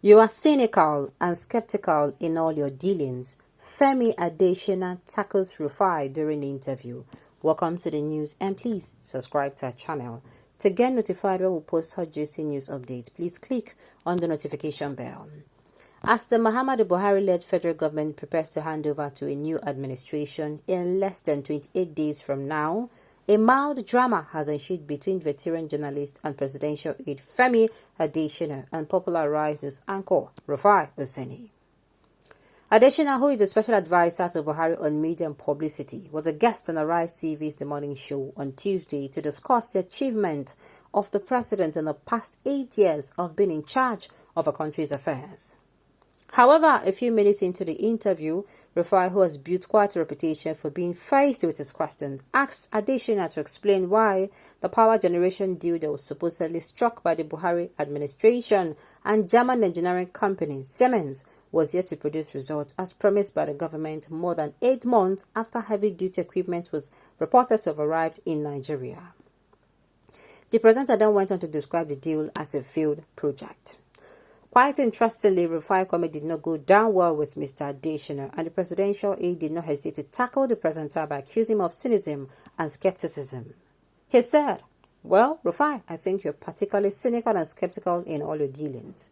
You are cynical and skeptical in all your dealings. Femi Adesina tackles Rufai during the interview. Welcome to the news and please subscribe to our channel. To get notified when we post hot juicy news updates, please click on the notification bell. As the Muhammadu Buhari-led federal government prepares to hand over to a new administration in less than 28 days from now, a mild drama has ensued between veteran journalist and presidential aide Femi Adesina and popular Rise News anchor Rufai Oseni. Adesina, who is a special advisor to Buhari on media and publicity, was a guest on Arise TV's The Morning Show on Tuesday to discuss the achievement of the president in the past 8 years of being in charge of a country's affairs. However, a few minutes into the interview, Rufai, who has built quite a reputation for being faced with his questions, asked Adesina to explain why the power generation deal that was supposedly struck by the Buhari administration and German engineering company Siemens was yet to produce results as promised by the government more than 8 months after heavy-duty equipment was reported to have arrived in Nigeria. The presenter then went on to describe the deal as a failed project. Quite interestingly, Rufai comment did not go down well with Mr. Adesina, and the presidential aide did not hesitate to tackle the presenter by accusing him of cynicism and skepticism. He said, "Well, Rufai, I think you're particularly cynical and skeptical in all your dealings.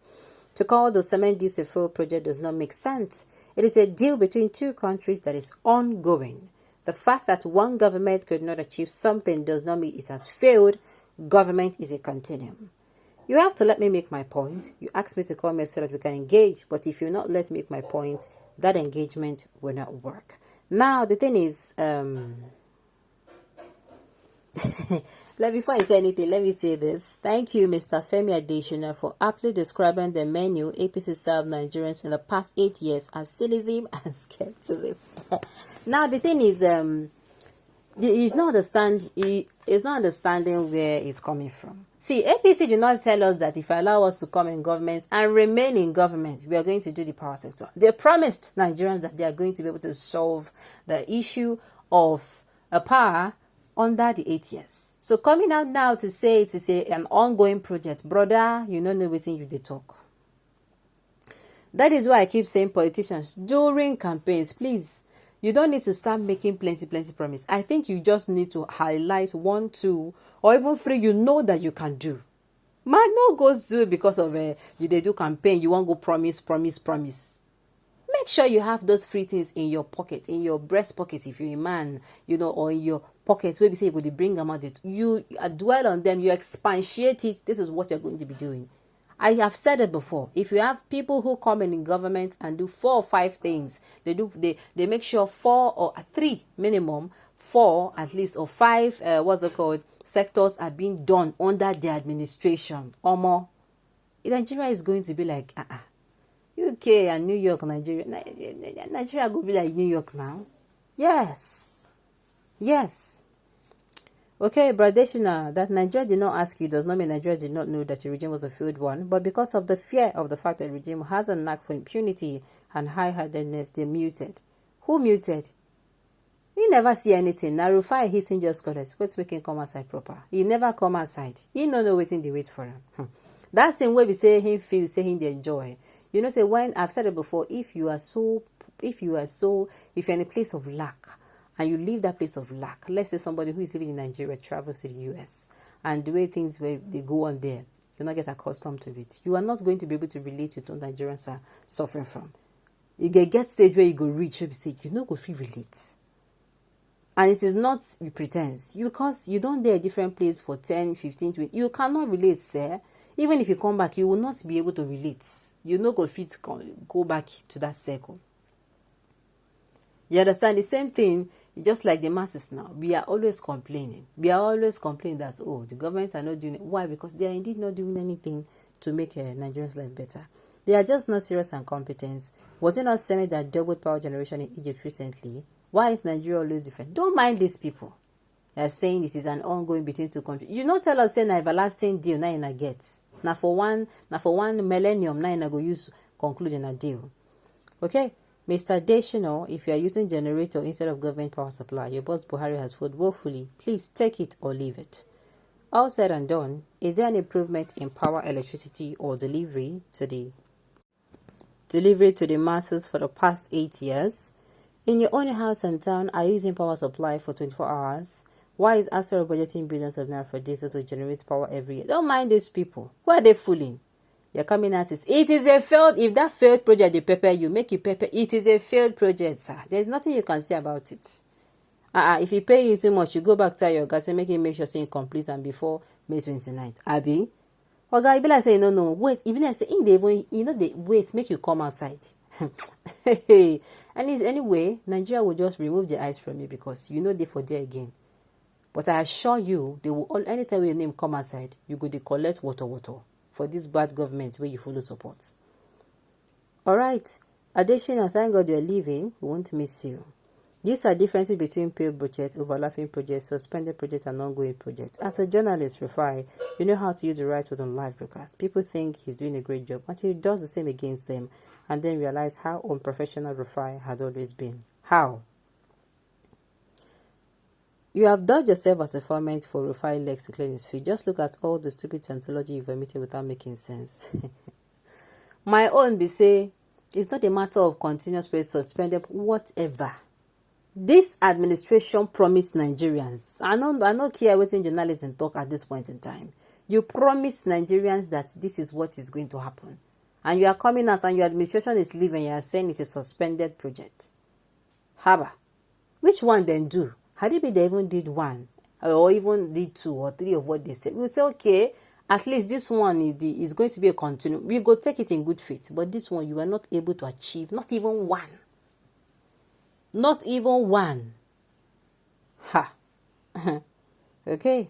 To call the cement deal a failed project does not make sense. It is a deal between two countries that is ongoing. The fact that one government could not achieve something does not mean it has failed. Government is a continuum. You have to let me make my point. You asked me to come here so that we can engage, but if you not let me make my point, that engagement will not work." Now, the thing is, before I say anything, let me say this. Thank you, Mr. Femi Adesina, for aptly describing the menu APC served Nigerians in the past 8 years as cynicism and skepticism. Now, the thing is, he's not understanding where it's coming from. See, APC did not tell us that if you allow us to come in government and remain in government, we are going to do the power sector. They promised Nigerians that they are going to be able to solve the issue of a power under the 8 years. So coming out now to say it is an ongoing project, brother, you don't know what you they talk. That is why I keep saying politicians during campaigns, please, you don't need to start making plenty promise. I think you just need to highlight 1, 2, or even 3 you know that you can do. Man, no goes do because of they do campaign. You won't go promise. Make sure you have those 3 things in your pocket, in your breast pocket if you're a man, or in your pockets. Maybe say you bring them out. You dwell on them. You expatiate it. This is what you're going to be doing. I have said it before. If you have people who come in government and do 4 or 5 things, they make sure 4 or 3 minimum, 4 at least, or 5 sectors are being done under their administration. Or more, Nigeria is going to be like UK and New York, Nigeria will be like New York now. Yes. Okay, Bradeshina, that Nigeria did not ask you does not mean Nigeria did not know that the regime was a failed one, but because of the fear of the fact that the regime has a knack for impunity and high-handedness, they muted. Who muted? He never see anything. Now Rufai hitting just scholars. What's making come outside proper? He never come outside. He no know waiting they wait for him. That's in way we say him feel, say him they enjoy. Say when I've said it before, if you're in a place of lack, and you leave that place of lack, let's say somebody who is living in Nigeria travels to the US, and the way things where they go on there, you'll not get accustomed to it. You are not going to be able to relate to what Nigerians are suffering from. You get stage where you go reach, you say, you know, go feel relate. And it is not pretense. Because you don't dare a different place for 10, 15, 20. You cannot relate, sir. Even if you come back, you will not be able to relate. You know, go back to that circle. You understand? The same thing, just like the masses now. We are always complaining. That, the government are not doing it. Why? Because they are indeed not doing anything to make Nigerians' life better. They are just not serious and competent. Was it not Semi that doubled power generation in Egypt recently? Why is Nigeria always different? Don't mind these people. They are saying this is an ongoing between two countries. You not tell us say an everlasting deal now in a get. Now for one millennium now in a go use concluding a deal. Okay? Mr. Adesina, if you are using generator instead of government power supply, your boss Buhari has failed woefully. Please take it or leave it. All said and done, is there an improvement in power, electricity, or delivery today? delivery to the masses for the past 8 years. In your own house and town, are you using power supply for 24 hours? Why is Astor budgeting billions of naira for diesel to generate power every year? Don't mind these people. Who are they fooling? You're coming at it. It is a failed, if that failed project they prepare you, make it pepper. It is a failed project, sir. There's nothing you can say about it. If he pay you too much, you go back to your guys and make sure it's complete and before May 29th. Abi? Or guy, be like say, no, wait. Even like say, in the even, they wait, make you come outside. Hey. And it's anyway, Nigeria will just remove the eyes from you because they for there again. But I assure you, they will all anytime your name come outside, you go to collect water for this bad government where you follow support. Alright. Additionally, thank God you're leaving. We won't miss you. These are differences between failed projects, overlapping projects, suspended projects, and ongoing projects. As a journalist, Rufai, you know how to use the right word on live broadcast. People think he's doing a great job until he does the same against them and then realize how unprofessional Rufai had always been. How? You have dodged yourself as a format for Rufai legs to clean his feet. Just look at all the stupid tautology you've omitted without making sense. My own be say, it's not a matter of continuous period suspended, whatever. This administration promised Nigerians. I don't care what journalists talk at this point in time. You promised Nigerians that this is what is going to happen. And you are coming out and your administration is leaving. You are saying it's a suspended project. Haba. Which one then do? Had it been they even did one or even did 2 or 3 of what they said, we'll say, okay, at least this one is going to be a continue. We go take it in good faith. But this one, you are not able to achieve, not even one. Not even one. Ha. Okay.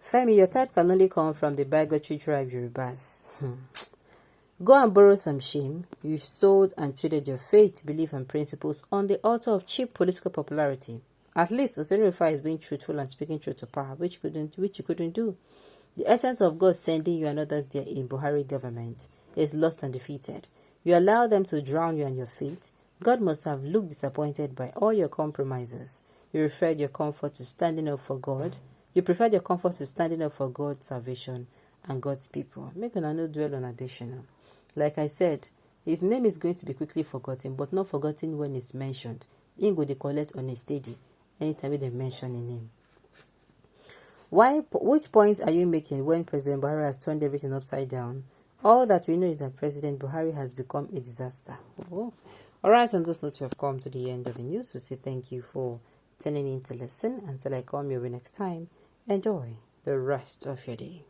Femi, your type can only come from the bigotry tribe Yorubas. Go and borrow some shame. You sold and traded your faith, belief, and principles on the altar of cheap political popularity. At least Oseni Rufai is being truthful and speaking truth to power, which you couldn't do. The essence of God sending you and others there in Buhari government is lost and defeated. You allow them to drown you on your feet. God must have looked disappointed by all your compromises. You preferred your comfort to standing up for God. You preferred your comfort to standing up for God's salvation and God's people. Make an no dwell on additional. Like I said, his name is going to be quickly forgotten, but not forgotten when it's mentioned. In go they collect on a steady anytime they mention a name. Which points are you making when President Buhari has turned everything upside down? All that we know is that President Buhari has become a disaster. Oh. Alright, on this note, you have come to the end of the news. We say thank you for tuning in to listen. Until I come your way next time, enjoy the rest of your day.